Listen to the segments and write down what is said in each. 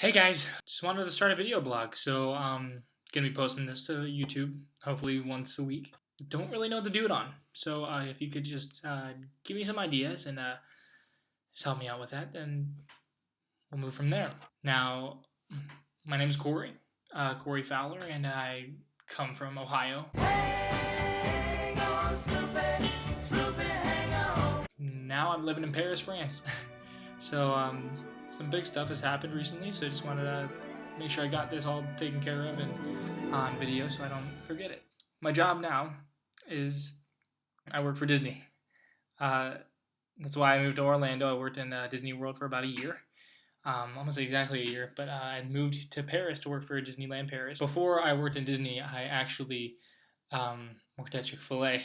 Hey guys, just wanted to start a video blog, so gonna be posting this to YouTube hopefully once a week. Don't really know what to do it on, so if you could just give me some ideas and just help me out with that, then we'll move from there. Now, my name is Corey, Corey Fowler, and I come from Ohio. Hang on, Snoopy, Snoopy, hang on. Now I'm living in Paris, France. So some big stuff has happened recently, so I just wanted to make sure I got this all taken care of and on video so I don't forget it. My job now is I work for Disney. That's why I moved to Orlando. I worked in Disney World for about a year. Almost exactly a year, but I moved to Paris to work for Disneyland Paris. Before I worked in Disney, I actually worked at Chick-fil-A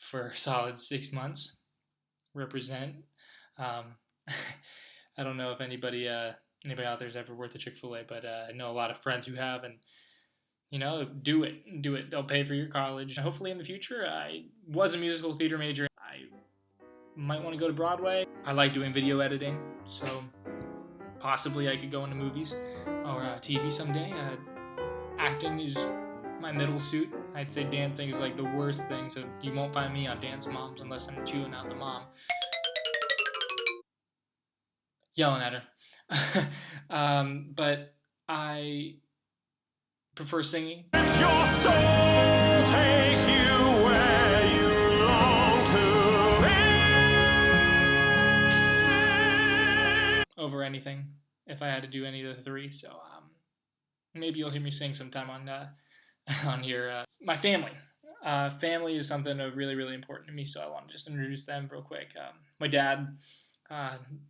for a solid 6 months. Represent. I don't know if anybody out there has ever worked at Chick-fil-A, but I know a lot of friends who have, and do it. They'll pay for your college. Hopefully in the future, I was a musical theater major. I might want to go to Broadway. I like doing video editing, so possibly I could go into movies or TV someday. Acting is my middle suit. I'd say dancing is like the worst thing, so you won't find me on Dance Moms unless I'm chewing out the mom. Yelling at her. But I prefer singing. Let your soul take you where you long to be. Over anything, if I had to do any of the three. So maybe you'll hear me sing sometime on here. My family. Family is something really, really important to me, so I want to just introduce them real quick. My dad,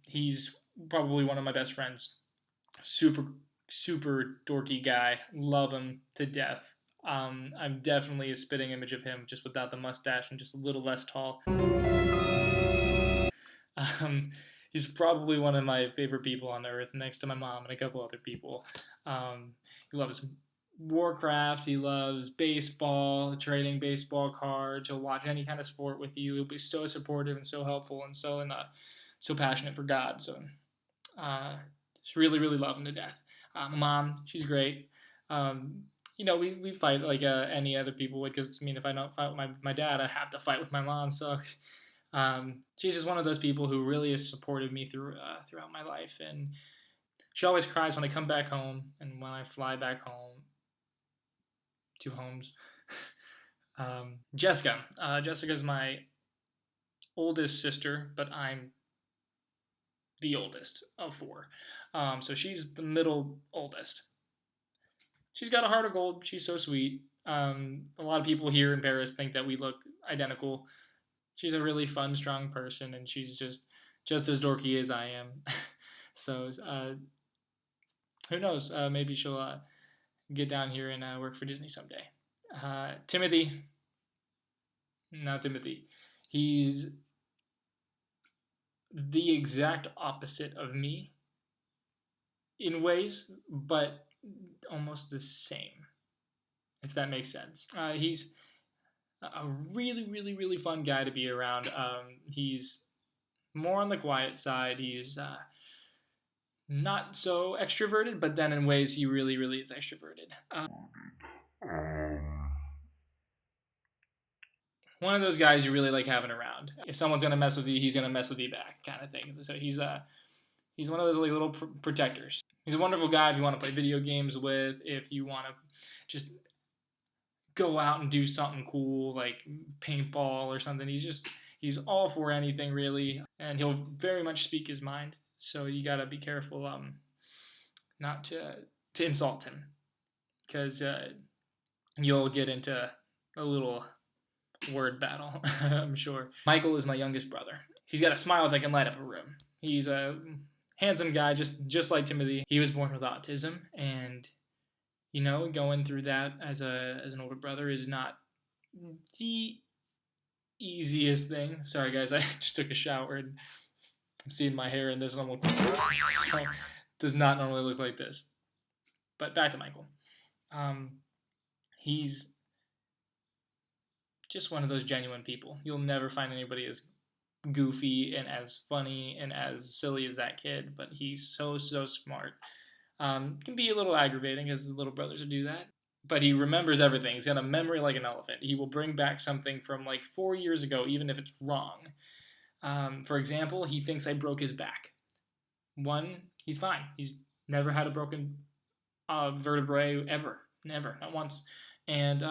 he's probably one of my best friends. Super dorky guy. Love him to death. I'm definitely a spitting image of him, just without the mustache and just a little less tall. He's probably one of my favorite people on earth, next to my mom and a couple other people. He loves Warcraft. He loves baseball, trading baseball cards. He'll watch any kind of sport with you. He'll be so supportive and so helpful and so passionate for God. So just really, really love him to death. My mom, she's great. We fight like any other people would, because if I don't fight with my dad, I have to fight with my mom. So she's just one of those people who really has supported me throughout my life, and she always cries when I come back home and when I fly back home. 2 homes. Jessica. Jessica's my oldest sister, but I'm the oldest of 4. So she's the middle oldest. She's got a heart of gold. She's so sweet. A lot of people here in Paris think that we look identical. She's a really fun, strong person, and she's just as dorky as I am. So who knows? Maybe she'll get down here and work for Disney someday. Timothy. Not Timothy. He's the exact opposite of me in ways, but almost the same, if that makes sense. He's a really, really, really fun guy to be around. He's more on the quiet side. He's not so extroverted, but then in ways he really, really is extroverted. One of those guys you really like having around. If someone's gonna mess with you, he's gonna mess with you back, kind of thing. So he's one of those like little protectors. He's a wonderful guy if you want to play video games with. If you want to just go out and do something cool like paintball or something, he's all for anything really, and he'll very much speak his mind. So you gotta be careful not to insult him, because you'll get into a little word battle, I'm sure. Michael is my youngest brother. He's got a smile that can light up a room. He's a handsome guy, just like Timothy. He was born with autism, and going through that as an older brother is not the easiest thing. Sorry guys, I just took a shower and I'm seeing my hair in this normal. So it does not normally look like this. But back to Michael. He's just one of those genuine people. You'll never find anybody as goofy and as funny and as silly as that kid, but he's so smart. Can be a little aggravating as his little brothers would do that. But he remembers everything. He's got a memory like an elephant. He will bring back something from like 4 years ago, even if it's wrong. For example, he thinks I broke his back. One, he's fine. He's never had a broken vertebrae ever. Never, not once. And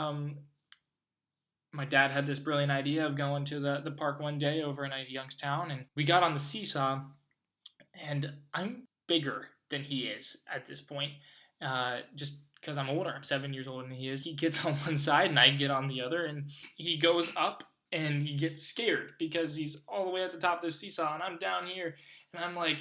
my dad had this brilliant idea of going to the park one day over in Youngstown, and we got on the seesaw, and I'm bigger than he is at this point, just because I'm older. I'm 7 years older than he is. He gets on one side, and I get on the other, and he goes up, and he gets scared because he's all the way at the top of the seesaw, and I'm down here, and I'm like,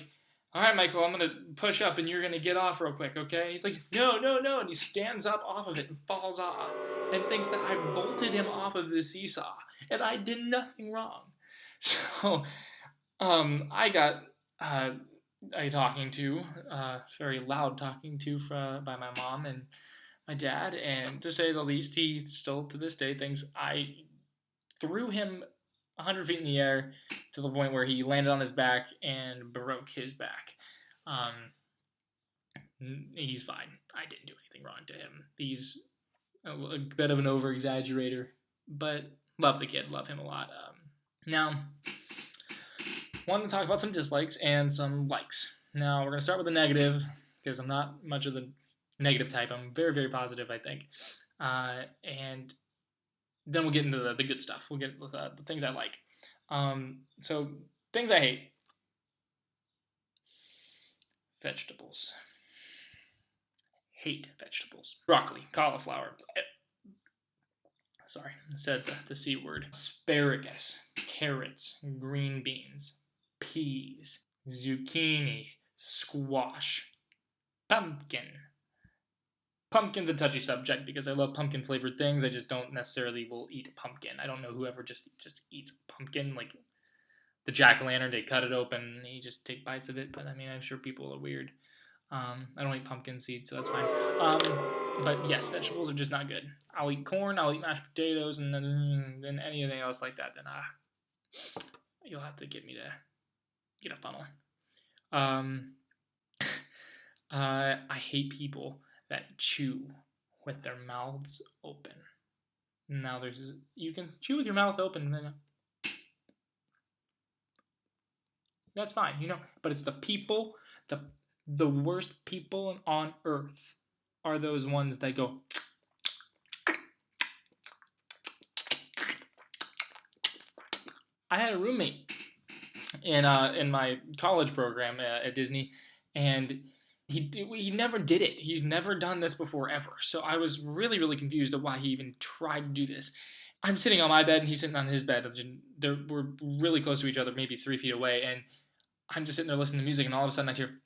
all right, Michael, I'm going to push up, and you're going to get off real quick, okay? And he's like, no, no, no, and he stands up off of it and falls off and thinks that I volted him off of the seesaw, and I did nothing wrong. So I got a talking to, very loud talking to by my mom and my dad, and to say the least, he still to this day thinks I threw him 100 feet in the air to the point where he landed on his back and broke his back. He's fine. I didn't do anything wrong to him. He's a bit of an over-exaggerator, but love the kid. Love him a lot. Now, wanted to talk about some dislikes and some likes. Now, we're going to start with the negative, because I'm not much of the negative type. I'm very, very positive, I think. And then we'll get into the good stuff. We'll get into the things I like. So, things I hate. Vegetables. Hate vegetables. Broccoli, cauliflower. Sorry, I said the C word. Asparagus, carrots, green beans, peas, zucchini, squash, pumpkin. Pumpkin's a touchy subject because I love pumpkin-flavored things. I just don't necessarily will eat pumpkin. I don't know whoever just eats pumpkin. Like the jack-o'-lantern, they cut it open and you just take bites of it. But I mean, I'm sure people are weird. I don't eat pumpkin seeds, so that's fine. But yes, vegetables are just not good. I'll eat corn, I'll eat mashed potatoes, and then anything else like that, then you'll have to get me to get a funnel. I hate people that chew with their mouths open. Now you can chew with your mouth open, and then that's fine, but it's the people, the worst people on earth are those ones that go. I had a roommate in my college program at Disney, and he never did it. He's never done this before ever. So I was really, really confused at why he even tried to do this. I'm sitting on my bed, and he's sitting on his bed. We're really close to each other, maybe 3 feet away, and I'm just sitting there listening to music, and all of a sudden I hear,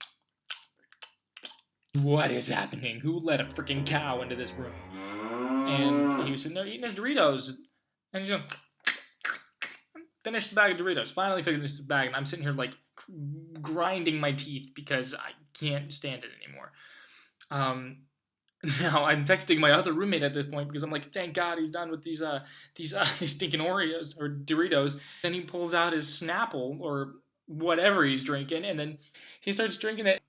what is happening? Who let a freaking cow into this room? And he was sitting there eating his Doritos, and he's finished the bag of Doritos. Finally finished the bag, and I'm sitting here like grinding my teeth because I can't stand it anymore. Now I'm texting my other roommate at this point because I'm like, thank God he's done with these stinking Oreos or Doritos. Then he pulls out his Snapple or whatever he's drinking, and then he starts drinking it.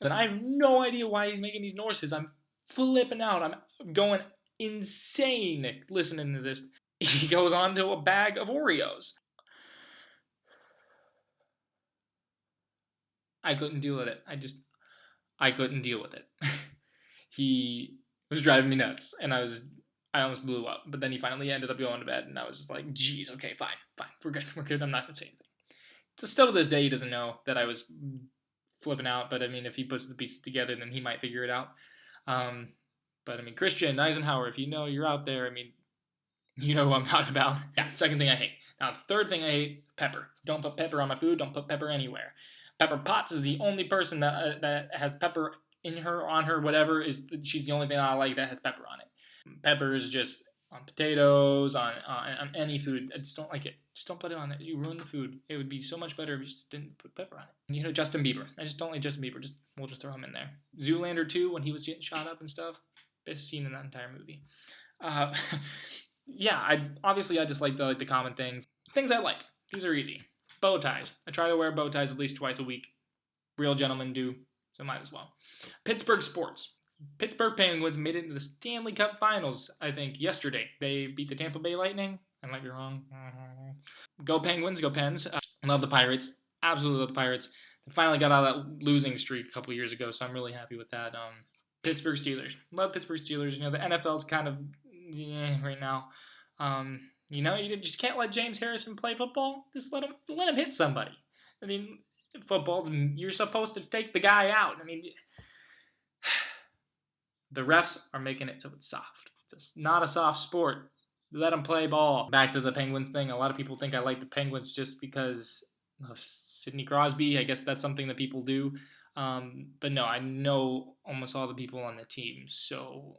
And I have no idea why he's making these noises. I'm flipping out. I'm going insane listening to this. He goes on to a bag of Oreos. I couldn't deal with it. I couldn't deal with it. He was driving me nuts, and I almost blew up. But then he finally ended up going to bed, and I was just like, geez, okay, fine, we're good, I'm not going to say anything. So still to this day, he doesn't know that I was flipping out, but I mean, if he puts the pieces together, then he might figure it out. But I mean, Christian Eisenhower, if you know you're out there, I mean, you know who I'm talking about. Yeah, second thing I hate. Now, the third thing I hate, pepper. Don't put pepper on my food, don't put pepper anywhere. Pepper Potts is the only person that has pepper in her, on her, whatever, she's the only thing I like that has pepper on it. Pepper is just on potatoes, on any food. I just don't like it. Just don't put it on it. You ruin the food. It would be so much better if you just didn't put pepper on it. And Justin Bieber. I just don't like Justin Bieber. We'll just throw him in there. Zoolander 2, when he was getting shot up and stuff. Best scene in that entire movie. Yeah, I just like the common things. Things I like. These are easy. Bow ties. I try to wear bow ties at least twice a week. Real gentlemen do. so might as well. Pittsburgh sports. Pittsburgh Penguins made it into the Stanley Cup Finals, I think, yesterday. They beat the Tampa Bay Lightning. I might be wrong. Go Penguins, go Pens. Love the Pirates. Absolutely love the Pirates. They finally got out of that losing streak a couple years ago, so I'm really happy with that. Pittsburgh Steelers. Love Pittsburgh Steelers. The NFL's kind of right now. You just can't let James Harrison play football. Just let him hit somebody. I mean, football's, you're supposed to take the guy out. I mean, the refs are making it so it's soft. It's not a soft sport. Let them play ball. Back to the Penguins thing. A lot of people think I like the Penguins just because of Sidney Crosby. I guess that's something that people do. But no, I know almost all the people on the team, so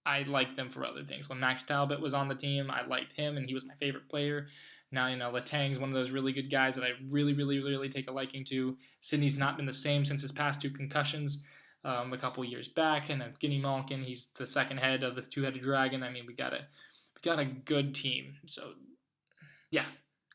I liked them for other things. When Max Talbot was on the team, I liked him, and he was my favorite player. Now, Letang's one of those really good guys that I really, really, really take a liking to. Sidney's not been the same since his past 2 concussions a couple years back, and Evgeny Malkin, he's the second head of the two-headed dragon. I mean, we got a good team. So, yeah,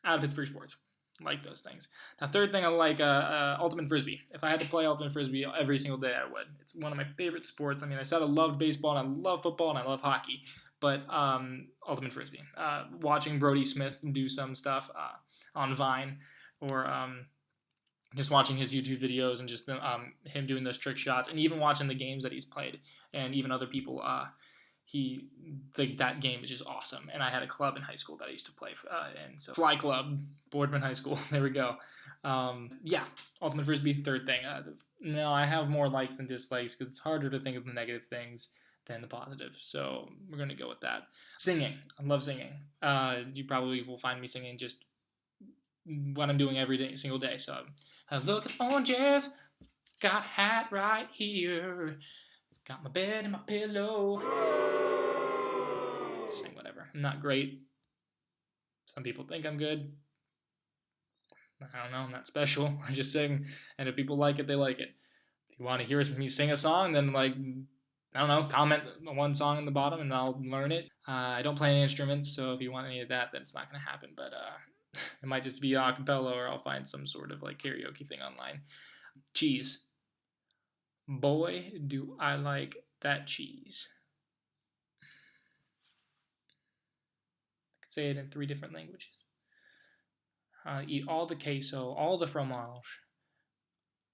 out of Pittsburgh sports. Like those things. Now, third thing I like, Ultimate Frisbee. If I had to play Ultimate Frisbee every single day, I would. It's one of my favorite sports. I mean, I said I loved baseball, and I love football, and I love hockey. But Ultimate Frisbee. Watching Brody Smith do some stuff on Vine, or just watching his YouTube videos and just him doing those trick shots, and even watching the games that he's played, and even other people, that game is just awesome. And I had a club in high school that I used to play, and so Fly Club, Boardman High School. There we go. Ultimate Frisbee, third thing. No, I have more likes than dislikes because it's harder to think of the negative things than the positive. So we're gonna go with that. Singing, I love singing. You probably will find me singing just what I'm doing every single day. So I look at oranges, got a hat right here. Got my bed and my pillow. Sing whatever. I'm not great. Some people think I'm good. I don't know. I'm not special. I just sing. And if people like it, they like it. If you want to hear me sing a song, then comment one song in the bottom and I'll learn it. I don't play any instruments, so if you want any of that, then it's not going to happen. But it might just be a cappella, or I'll find some sort of karaoke thing online. Cheese. Boy, do I like that cheese. I could say it in 3 different languages. I eat all the queso, all the fromage,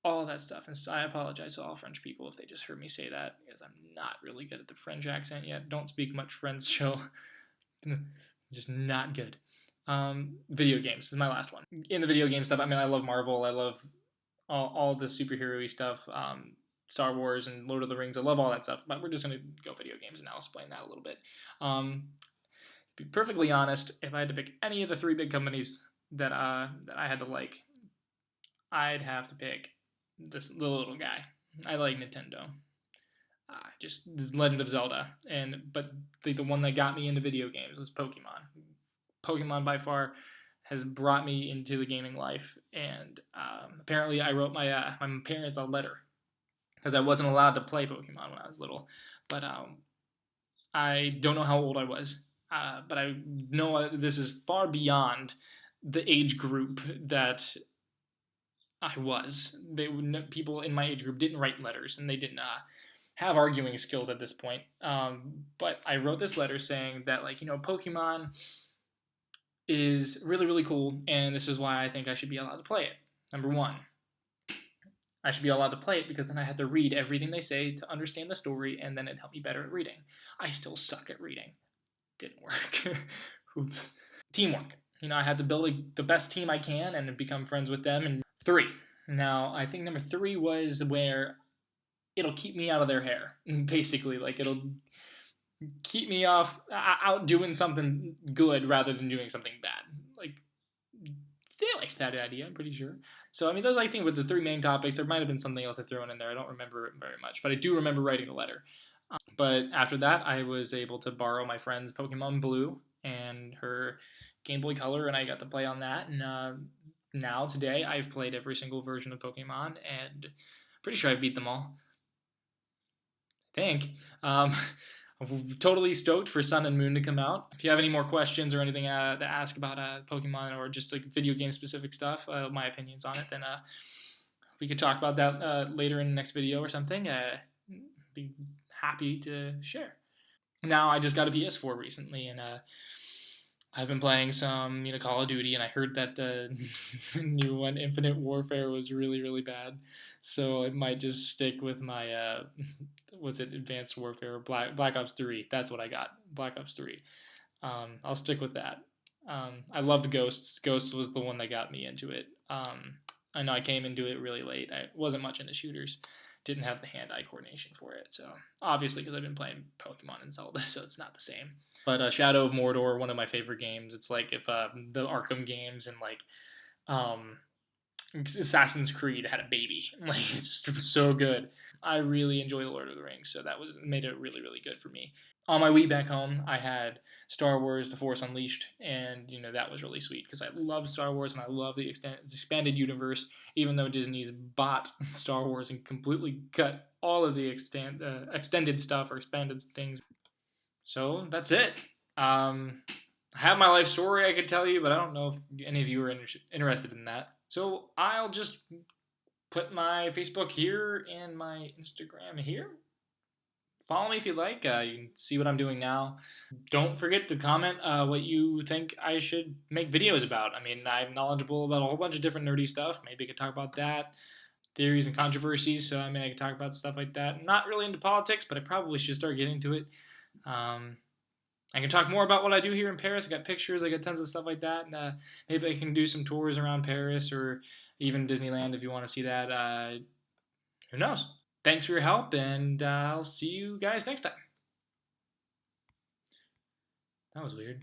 all that stuff. And so I apologize to all French people if they just heard me say that, because I'm not really good at the French accent yet. Don't speak much French, so just not good. Video games is my last one. In the video game stuff, I love Marvel. I love all the superhero-y stuff. Star Wars and Lord of the Rings. I love all that stuff, but we're just going to go video games, and I'll explain that a little bit. To be perfectly honest, if I had to pick any of the 3 big companies that I had to like, I'd have to pick this little guy. I like Nintendo. Just Legend of Zelda, but the one that got me into video games was Pokemon. Pokemon by far has brought me into the gaming life, and apparently I wrote my parents a letter, because I wasn't allowed to play Pokemon when I was little. But I don't know how old I was, but I know this is far beyond the age group that I was. People in my age group didn't write letters, and they didn't have arguing skills at this point. But I wrote this letter saying that, Pokemon is really, really cool, and this is why I think I should be allowed to play it. Number 1. I should be allowed to play it because then I had to read everything they say to understand the story, and then it'd help me better at reading. I still suck at reading. Didn't work. Oops. Teamwork. I had to build the best team I can and become friends with them. And 3. Now, I think number 3 was where it'll keep me out of their hair. Basically, it'll keep me out doing something good rather than doing something bad. They liked that idea, I'm pretty sure. So, those, I think, were the 3 main topics. There might have been something else I threw in there. I don't remember it very much, but I do remember writing a letter. But after that, I was able to borrow my friend's Pokemon Blue and her Game Boy Color, and I got to play on that. And now, today, I've played every single version of Pokemon, and pretty sure I've beat them all. I think. I'm totally stoked for Sun and Moon to come out. If you have any more questions or anything to ask about Pokemon, or just video game specific stuff, my opinions on it, then we could talk about that later in the next video or something. Be happy to share. Now I just got a PS4 recently, and I've been playing some Call of Duty, and I heard that the new one, Infinite Warfare, was really really bad. So it might just stick with my was it Advanced Warfare, Black Ops 3? That's what I got, Black Ops 3. I'll stick with that. I loved Ghosts. Ghosts was the one that got me into it. I know I came into it really late. I wasn't much into shooters. Didn't have the hand-eye coordination for it. So obviously, because I've been playing Pokemon and Zelda, so it's not the same. But Shadow of Mordor, one of my favorite games. It's like if the Arkham games and like Assassin's Creed had a baby. Like it's just so good. I really enjoy the Lord of the Rings, so that made it really really good for me. On my Wii back home, I had Star Wars: The Force Unleashed, and that was really sweet because I love Star Wars and I love the expanded universe. Even though Disney's bought Star Wars and completely cut all of the extended stuff or expanded things. So that's it. I have my life story I could tell you, but I don't know if any of you are interested in that. So I'll just put my Facebook here and my Instagram here. Follow me if you like. You can see what I'm doing now. Don't forget to comment what you think I should make videos about. I mean, I'm knowledgeable about a whole bunch of different nerdy stuff. Maybe I could talk about that. Theories and controversies. So I mean, I could talk about stuff like that. I'm not really into politics, but I probably should start getting into it. I can talk more about what I do here in Paris. I got pictures. I got tons of stuff like that. And maybe I can do some tours around Paris or even Disneyland if you want to see that. Who knows? Thanks for your help, and I'll see you guys next time. That was weird.